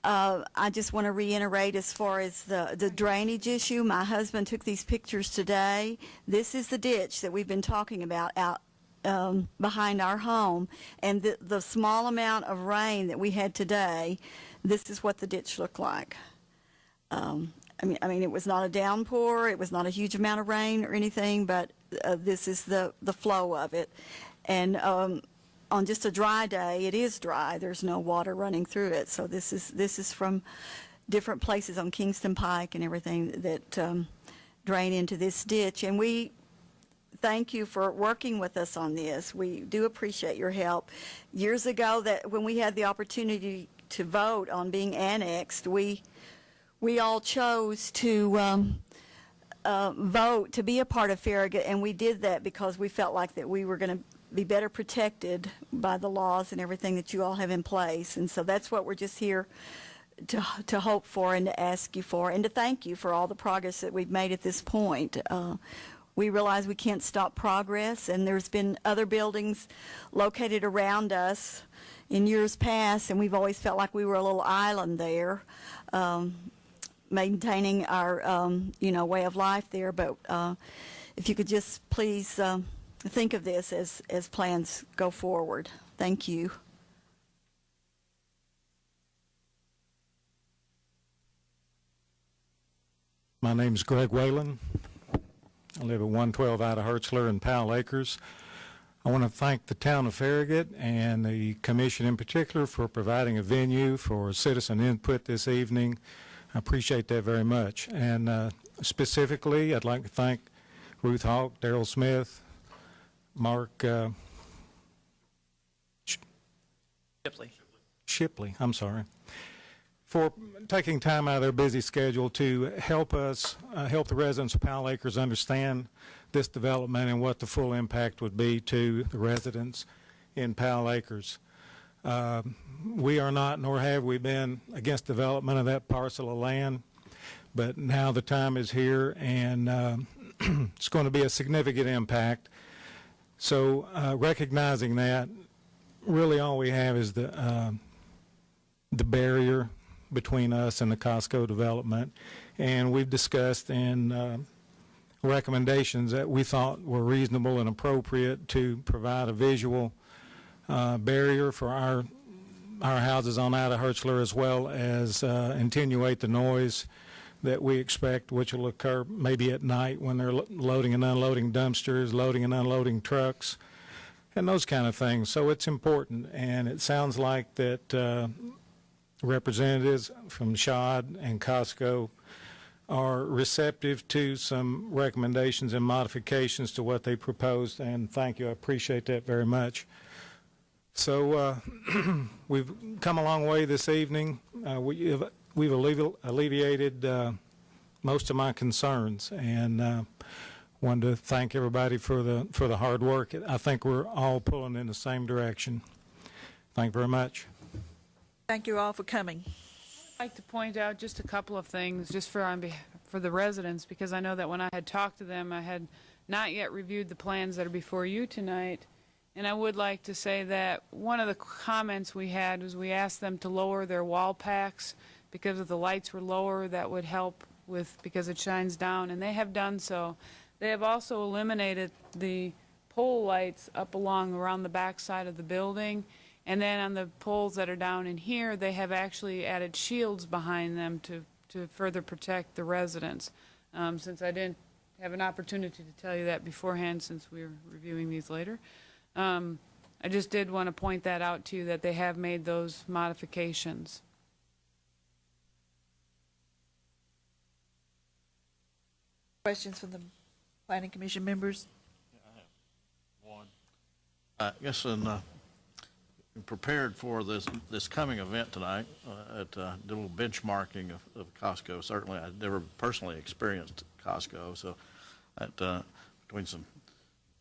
I just want to reiterate as far as the drainage issue. My husband took these pictures today. This is the ditch that we've been talking about out behind our home, and the small amount of rain that we had today, this is what the ditch looked like. I mean, it was not a downpour, it was not a huge amount of rain or anything, but this is the flow of it. And on just a dry day, it is dry. There's no water running through it. So this is from different places on Kingston Pike and everything that drain into this ditch. And we thank you for working with us on this. We do appreciate your help. Years ago, that when we had the opportunity to vote on being annexed, we all chose to vote to be a part of Farragut, and we did that because we felt like that we were going to be better protected by the laws and everything that you all have in place. And so that's what we're just here to hope for and to ask you for and to thank you for all the progress that we've made at this point. We realize we can't stop progress, and there's been other buildings located around us in years past, and we've always felt like we were a little island there, maintaining our way of life there. But if you could just please think of this as plans go forward. Thank you. My name is Greg Whalen. I live at 112 Ida Hertzler in Powell Acres. I want to thank the town of Farragut and the commission in particular for providing a venue for citizen input this evening. I appreciate that very much. And specifically, I'd like to thank Ruth Hawk, Darrell Smith, Mark Shipley, I'm sorry, for taking time out of their busy schedule to help us, help the residents of Powell Acres understand this development and what the full impact would be to the residents in Powell Acres. We are not, nor have we been, against development of that parcel of land, but now the time is here, and it's going to be a significant impact. So recognizing that, really all we have is the barrier between us and the Costco development, and we've discussed in recommendations that we thought were reasonable and appropriate to provide a visual barrier for our houses on Ida Hertzler, as well as attenuate the noise that we expect, which will occur maybe at night when they're loading and unloading dumpsters, loading and unloading trucks, and those kind of things. So it's important, and it sounds like that representatives from SHOD and Costco are receptive to some recommendations and modifications to what they proposed, and thank you. I appreciate that very much. So we've come a long way this evening. We've alleviated most of my concerns, and wanted to thank everybody for the hard work. I think we're all pulling in the same direction. Thank you very much. Thank you all for coming. I'd like to point out just a couple of things just for the residents, because I know that when I had talked to them, I had not yet reviewed the plans that are before you tonight. And I would like to say that one of the comments we had was we asked them to lower their wall packs because if the lights were lower, that would help because it shines down, and they have done so. They have also eliminated the pole lights up around the back side of the building, and then on the poles that are down in here, they have actually added shields behind them to further protect the residents. Since I didn't have an opportunity to tell you that beforehand, since we were reviewing these later, I just did want to point that out to you, that they have made those modifications. Questions from the Planning Commission members? Yeah, I have one. I guess in prepared for this coming event tonight, did a little benchmarking of Costco. Certainly, I'd never personally experienced Costco, so between some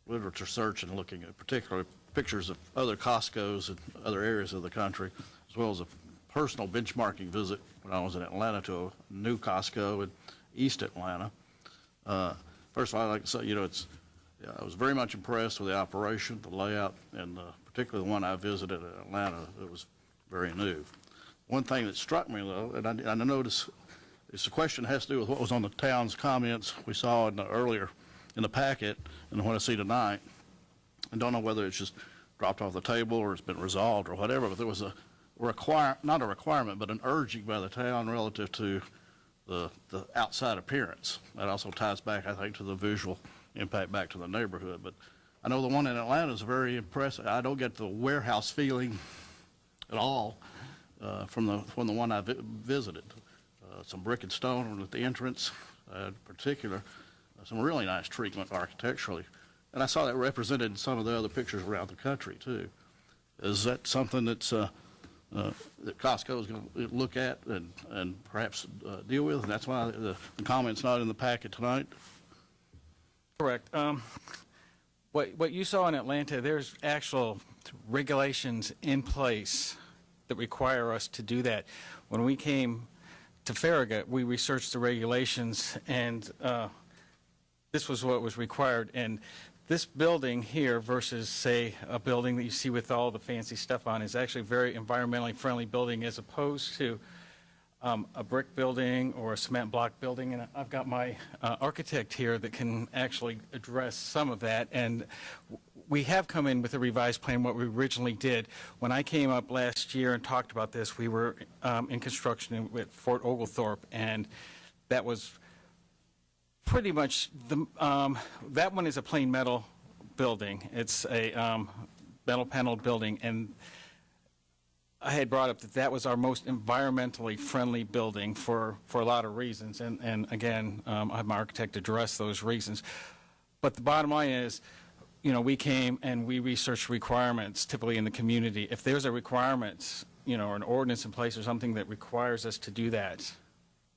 literature search and looking at particular pictures of other Costcos in other areas of the country, as well as a personal benchmarking visit when I was in Atlanta to a new Costco in East Atlanta. First of all, I'd like to say, I was very much impressed with the operation, the layout, and particularly the one I visited in Atlanta. It was very new. One thing that struck me, though, and I noticed, the question has to do with what was on the town's comments we saw earlier in the packet and what I see tonight. I don't know whether it's just dropped off the table or it's been resolved or whatever, but there was not a requirement, but an urging by the town relative to the outside appearance. That also ties back, I think, to the visual impact back to the neighborhood. But I know the one in Atlanta is very impressive. I don't get the warehouse feeling at all from the one I visited. Some brick and stone at the entrance, in particular, some really nice treatment architecturally. And I saw that represented in some of the other pictures around the country, too. Is that something that's that Costco is going to look at and perhaps deal with? And that's why the comment's not in the packet tonight? Correct. What you saw in Atlanta, there's actual regulations in place that require us to do that. When we came to Farragut, we researched the regulations, and this was what was required. And this building here versus, say, a building that you see with all the fancy stuff on is actually a very environmentally friendly building as opposed to a brick building or a cement block building. And I've got my architect here that can actually address some of that. And we have come in with a revised plan, what we originally did. When I came up last year and talked about this, we were in construction at Fort Oglethorpe, and that was pretty much that one is a plain metal building. It's a metal paneled building, and I had brought up that was our most environmentally friendly building for a lot of reasons, and again, I have my architect address those reasons. But the bottom line is, you know, we came and we researched requirements typically in the community. If there's a requirement, you know, or an ordinance in place or something that requires us to do that,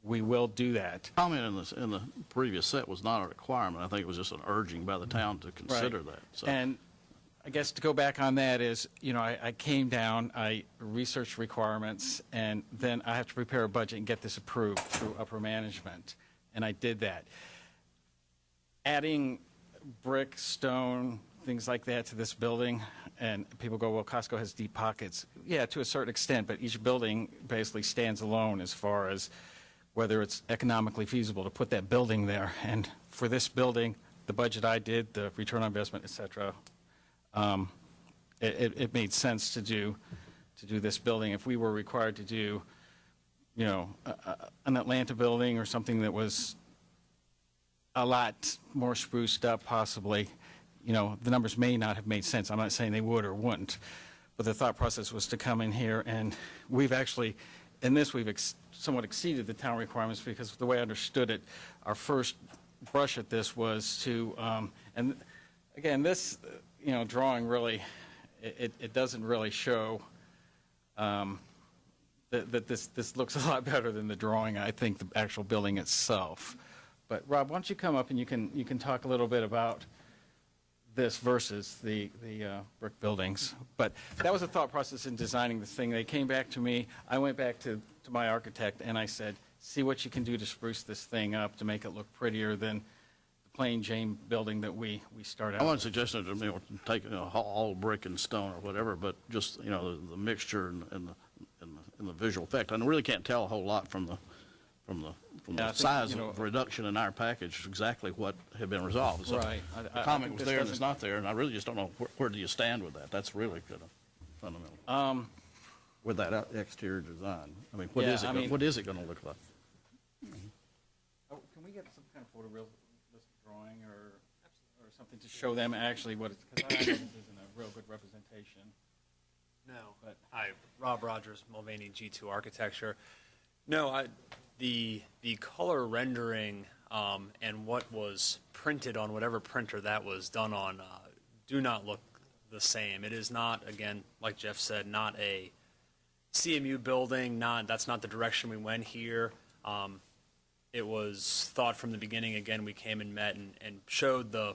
we will do that. Comment in the previous set was not a requirement. I think it was just an urging by the town to consider that. So. And I guess to go back on that is, you know, I came down, I researched requirements, and then I have to prepare a budget and get this approved through upper management, and I did that. Adding brick, stone, things like that to this building, and people go, well, Costco has deep pockets. Yeah, to a certain extent, but each building basically stands alone as far as whether it's economically feasible to put that building there. And for this building, the budget I did, the return on investment, et cetera, it made sense to do this building. If we were required to do, you know, an Atlanta building or something that was a lot more spruced up, possibly, you know, the numbers may not have made sense. I'm not saying they would or wouldn't, but the thought process was to come in here, and we've actually, in this, we've somewhat exceeded the town requirements, because the way I understood it, our first brush at this was to, and again, this, you know, drawing really, it doesn't really show that this looks a lot better than the drawing, I think, the actual building itself. But Rob, why don't you come up and you can talk a little bit about this versus the brick buildings. But that was a thought process in designing this thing. They came back to me. I went back to my architect and I said, see what you can do to spruce this thing up to make it look prettier than the plain Jane building that we started out I with. wasn't suggesting to take all brick and stone or whatever, but just, you know, the mixture and the visual effect. I really can't tell a whole lot from the size of reduction in our package exactly what had been resolved. So Right. the comment was there and it's not there, and I really just don't know where do you stand with that. That's really kind of fundamental. With that exterior design, I mean, what is it going to look like? Oh, can we get some kind of photorealistic drawing or something to show them actually what it's, because I know this isn't a real good representation. No. But- Hi, Rob Rogers, Mulvaney G2 Architecture. No, the color rendering and what was printed on whatever printer that was done on do not look the same. It is not, again, like Jeff said, not a CMU building. That's not the direction we went here. It was thought from the beginning. Again, we came and met and showed the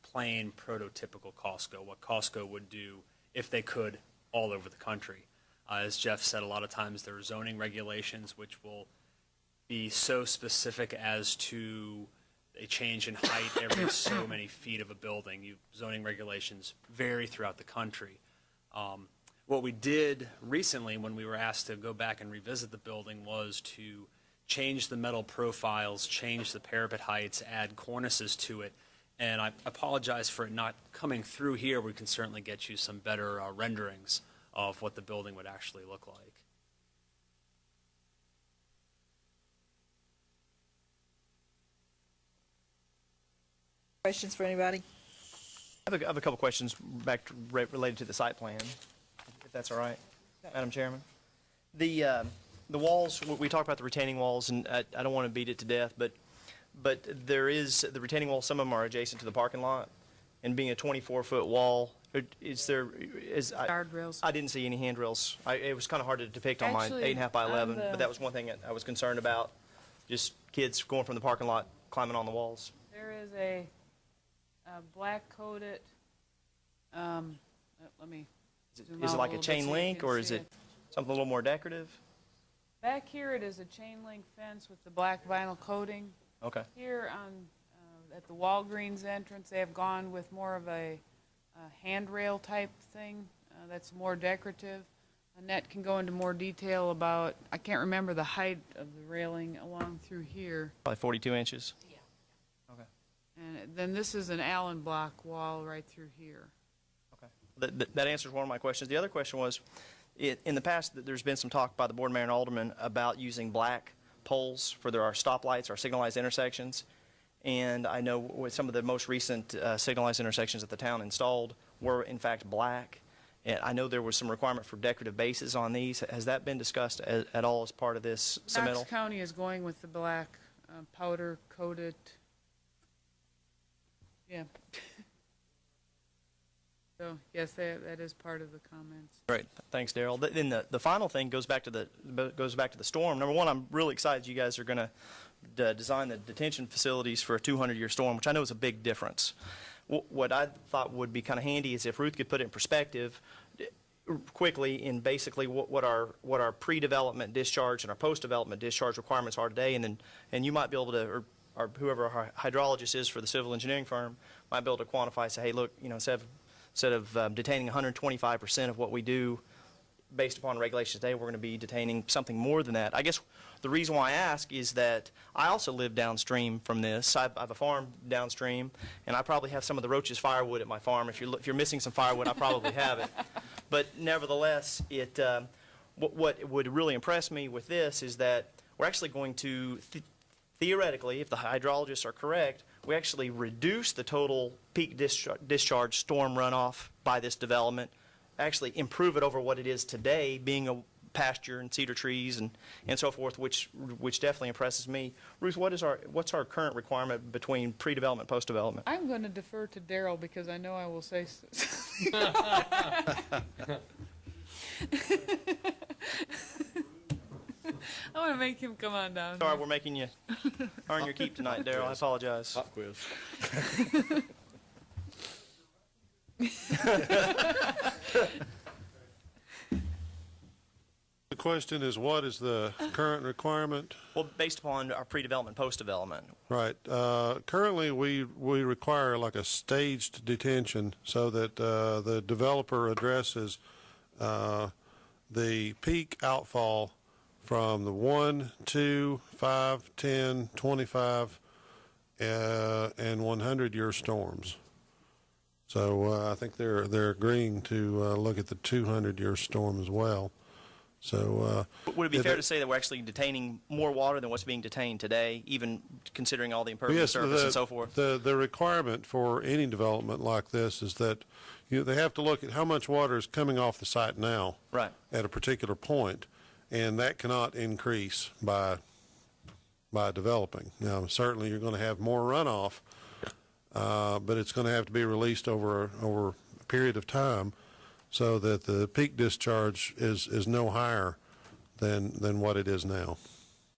plain prototypical Costco, what Costco would do if they could all over the country. As Jeff said, a lot of times there are zoning regulations which will be so specific as to a change in height every so many feet of a building. Zoning regulations vary throughout the country. What we did recently when we were asked to go back and revisit the building was to change the metal profiles, change the parapet heights, add cornices to it. And I apologize for it not coming through here. We can certainly get you some better renderings of what the building would actually look like. Questions for anybody? I have a couple questions related to the site plan, if that's all right, Madam Chairman. The walls, we talked about the retaining walls, and I don't want to beat it to death, but there is the retaining walls. Some of them are adjacent to the parking lot, and being a 24-foot wall, Guardrails. I didn't see any handrails. It was kind of hard to depict on my Actually, 8.5 by 11, on the- but that was one thing I was concerned about, just kids going from the parking lot climbing on the walls. There is a black coated, let me zoom Is out it like a little bit chain so you link, can or is see it something a little more decorative? Back here, it is a chain link fence with the black vinyl coating. Okay. Here on, at the Walgreens entrance, they have gone with more of a handrail type thing that's more decorative. Annette can go into more detail about, I can't remember the height of the railing along through here. Probably 42 inches. And then this is an Allen block wall right through here. Okay. That answers one of my questions. The other question was, in the past, there's been some talk by the board, mayor, and alderman about using black poles for our stoplights, our signalized intersections. And I know with some of the most recent signalized intersections that the town installed were, in fact, black. And I know there was some requirement for decorative bases on these. Has that been discussed at all as part of this submittal? Knox County is going with the black powder coated. Yeah. So, yes, that is part of the comments. Great, thanks, Daryl. Then the final thing goes back to the storm. Number one, I'm really excited you guys are going to design the detention facilities for a 200-year storm, which I know is a big difference. What I thought would be kind of handy is if Ruth could put it in perspective quickly in basically what our pre-development discharge and our post-development discharge requirements are today, and you might be able to, or whoever our hydrologist is for the civil engineering firm might be able to quantify, say, hey, look, instead of detaining 125% of what we do based upon regulations today, we're going to be detaining something more than that. I guess the reason why I ask is that I also live downstream from this. I have a farm downstream, and I probably have some of the Roach's firewood at my farm. If you're missing some firewood, I probably have it. But nevertheless, what would really impress me with this is that we're actually going to, theoretically, if the hydrologists are correct, we actually reduce the total peak discharge storm runoff by this development, actually improve it over what it is today, being a pasture and cedar trees and so forth, which definitely impresses me. Ruth, what's our current requirement between pre-development and post-development? I'm going to defer to Daryl because I know I will say I want to make him come on down. Sorry, we're making you earn your keep tonight, Daryl. I apologize. Pop quiz. The question is, what is the current requirement? Well, based upon our pre-development, post-development. Right. Currently, we require like a staged detention so that the developer addresses the peak outfall from the 1, 2, 5, 10, 25, and 100-year storms. So I think they're agreeing to look at the 200-year storm as well. So would it be fair to say that we're actually detaining more water than what's being detained today, even considering all the impervious surface and so forth? The requirement for any development like this is that they have to look at how much water is coming off the site now, right, at a particular point, and that cannot increase by developing. Now, certainly you're going to have more runoff, but it's going to have to be released over a period of time, so that the peak discharge is no higher than what it is now.